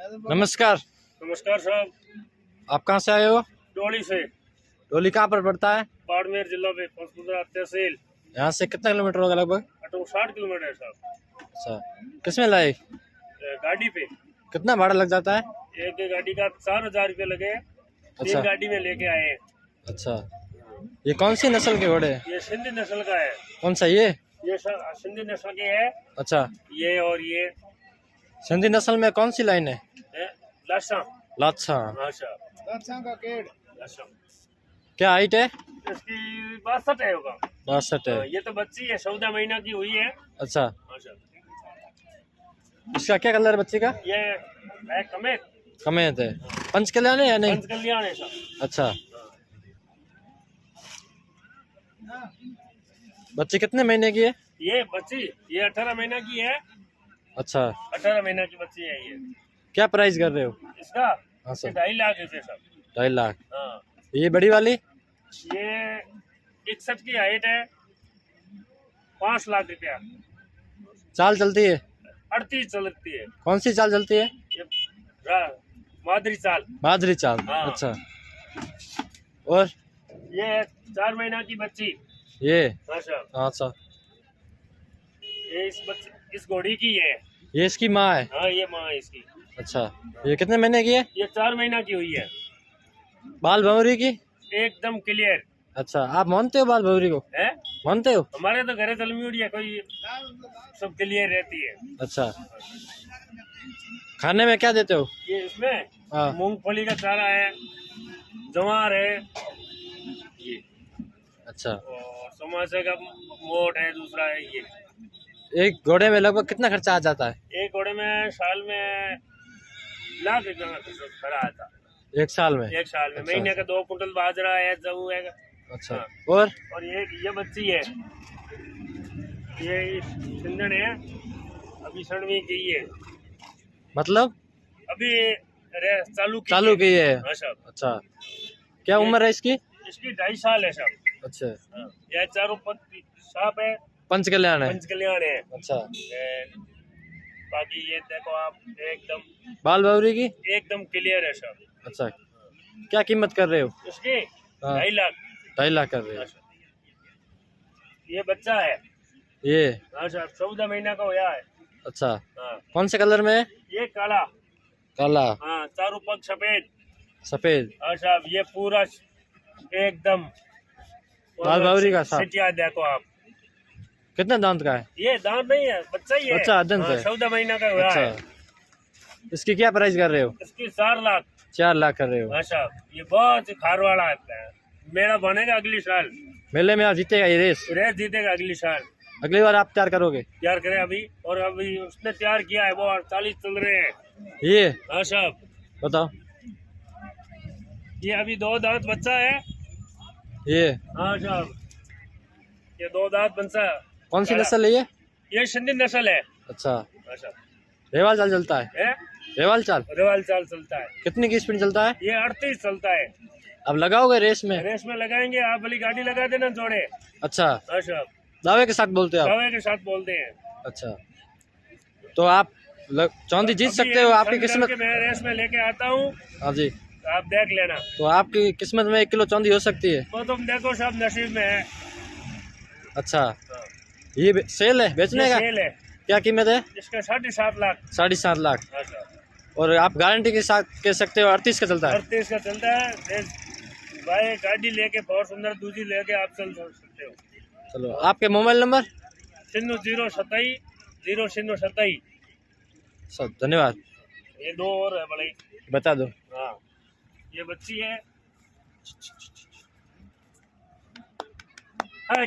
नमस्कार। नमस्कार साहब। आप कहाँ से आए हो? डोली से। डोली कहाँ पर पड़ता है? बाड़मेर जिला में पंचकुला तहसील। यहाँ से कितना किलोमीटर होगा लगभग? 60 किलोमीटर है साहब। अच्छा, किस में लाए? गाड़ी पे। कितना भाड़ा लग जाता है? एक गाड़ी का 4000 रुपये लगे। अच्छा। 3 गाड़ी में लेके आए हैं। अच्छा, ये कौन सी नस्ल के घोड़े हैं? ये सिंधी नस्ल का है। कौन सा ये? ये सिंधी नस्ल के है। अच्छा, ये और ये सिंधी नस्ल में कौन सी लाइन है? लाशा। लाछा। लाशा का केड़। लाशा। क्या हाइट है? इसकी 62 है होगा। 62 है। ये तो बच्ची है, 14 महीना की हुई है। अच्छा, इसका क्या कलर है बच्ची का? ये है कमेत। कमेत है। पंच कल्याण है या नहीं? पंच कल्याण है साहब। अच्छा, बच्ची कितने महीने की है? ये बच्ची ये 18 महीना की है। अच्छा, 18 महीना की बच्ची है ये। क्या प्राइस कर रहे हो इसका? हाँ सर। 2.5 लाख रुपए साहब। 2.5 लाख। हाँ। ये बड़ी वाली? ये 61 की हाइट है। 5 लाख रुपया। चाल चलती है? 38 चलती है। कौन सी चाल चलती है? ये मादरी चाल। मादरी चाल। हाँ। अच्छा, और ये 4 महीना की बच्ची। ये? हाँ साहब। अच्छा, ये इस घोड़ी की है। ये इसकी माँ है? हाँ, ये माँ है इसकी। अच्छा, ये कितने महीने की है? ये 4 महीना की हुई है। बाल भंवरी की? एकदम क्लियर अच्छा, आप मानते हो बाल भंवरी को? है। मानते हो? हमारे तो घरे तलमी है, कोई सब क्लियर रहती है। अच्छा, खाने में क्या देते हो? ये इसमें हाँ। मूंगफली का चारा है, जवार है ये, अच्छा, और समोसे का मोट है, दूसरा है ये। एक घोड़े में लगभग कितना खर्चा आ जाता है? एक घोड़े में साल में लाख रुपया का खर्चा आता है। एक साल में? एक साल में। अच्छा, महीने का 2 कुंटल बाजरा है, जऊ है। अच्छा। हाँ। और ये बच्ची है, ये सिंधन है, अभी 7वीं की है। मतलब अभी चालू की है? हाँ साहब। अच्छा, क्या उम्र है इसकी? इसकी 2.5 साल है साहब। अच्छा, हाँ। यह चारों साफ है। पंच कल्याण है? पंच कल्याण है। अच्छा, बाकी ये देखो आप, एकदम बाल भंवरी की? एकदम क्लियर है साहब। अच्छा, क्या कीमत कर रहे हो इसकी? हाँ। 2.5 लाख। 2.5 लाख कर रहे हो? ये बच्चा है। ये? हाँ साहब, 14 महीना का होया है। अच्छा, हाँ। कौन से कलर में है? ये काला। काला। हाँ, चारों पग सफेद। सफेद। हाँ साहब, ये पूरा एकदम बाल भंवरी का साहब। सिटिया देखो आप। कितने दांत का है? ये दांत नहीं है, बच्चा ही है। बच्चा दांत है। 14 महीना का हुआ है। अच्छा, इसकी क्या प्राइस कर रहे हो? इसकी 4 लाख। 4 लाख कर रहे हो? हाँ साहब, ये बहुत खार वाला आता है। मेला बनेगा अगली साल। मेले में आप जीतेगा ये रेस? रेस जीतेगा अगली साल। अगली बार आप तैयार करोगे? तैयार करें अभी, और अभी उसने तैयार किया है, वो 48 चल रहे हैं। ये? हाँ साहब। बताओ। ये अभी 2 दांत बच्चा है। ये? हाँ साहब, ये 2 दांत बच्चा। कौन सी नस्ल है ये? ये सिंधी नस्ल है। अच्छा, हाँ साहब। रेवाल चाल चलता है? है? रेवाल चाल? रेवाल चाल चलता है। कितनी की स्पीड चलता है? ये 38 चलता है। अब लगाओगे रेस में? रेस में लगाएंगे, आप वाली गाड़ी लगा देना जोड़े। अच्छा, हाँ साहब, दावे के साथ बोलते हो आप? दावे के साथ बोलते हैं। अच्छा, तो आप चौंधी जीत अभी सकते हो, आपकी संग किस्मत। करके मैं रेस में लेके आता हूँ, हाँ जी, आप देख लेना। तो आपकी किस्मत में 1 किलो चौंधी हो सकती है। वो तुम देखो, सब नसीब में है। अच्छा, हाँ। ये सेल है, बेचने ये का? सेल है। क्या कीमत है? इसका 7.5 लाख। 7.5 लाख। हाँ साहब। और आप गारंटी के साथ कह सकते हो 38 का चलता है? 38 का चलता है। भाई गाड़ी लेके बहुत सुंदर दूसरी लेके आप चल सकते हो। चलो, आपके मोबाइल नंबर? 027 027। सब धन्यवाद। ये 2 और है भाई, बता दो। हाँ। ये बच्ची है। हाँ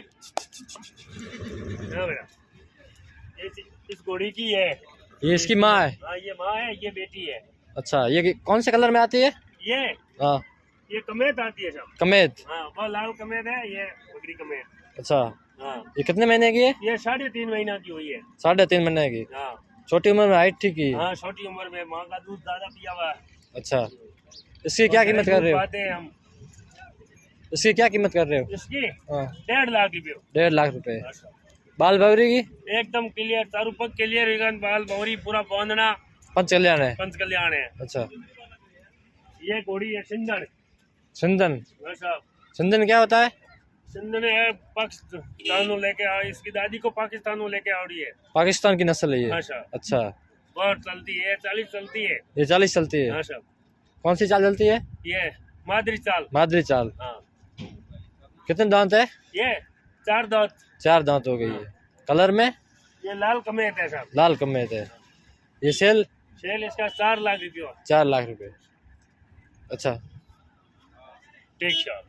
बेटा, इस घोड़ी की है। ये इसकी माँ है? हाँ, ये माँ है, ये बेटी है। अच्छा, ये कौन से कलर में आती है? ये हाँ, ये कमेत आती है सब। कमेत। हाँ, वो लाल कमेत है, ये बकरी कमेत। अच्छा, हाँ। ये कितने महीने की है? ये 3.5 महीना की हुई है। 3.5 महीने की? हाँ। छोटी उम्र में हाइट ठीक ही? हाँ, छोटी उम्र में माँ का दूध ज्यादा पिया हुआ है। अच्छा, इसकी क्या कीमत कर रहे हो? पाते हैं हम। इसकी क्या कीमत कर रहे हो? इसकी हाँ, 1.5 लाख रुपये। 1.5 लाख रुपए। बाल भंवरी की? एकदम क्लियर, चारों पग क्लियर, बाल भौरी पूरा बांधना। पंच कल्याण है। पंच कल्याण है। अच्छा, ये घोड़ी है सिंधन। सिंधन। हाँ साहब, सिंधन क्या होता है? सिंधन है पाकिस्तानों लेके आ, इसकी दादी को पाकिस्तानों लेके आ रही है। पाकिस्तान की नस्ल है ये। हाँ साहब, अच्छा, बहुत चलती है, 40 चलती है। ये 40 चलती है। हाँ साहब, कौन सी चाल चलती है? ये मादरी चाल। मादरी चाल। हाँ, कितने दांत है? ये 4 दांत। 4 दांत हो गई है। कलर में? ये लाल कमेत है साहब। लाल कमेत है। ये सेल? सेल इसका 4 लाख रुपया। 4 लाख रुपए। अच्छा, ठीक साहब।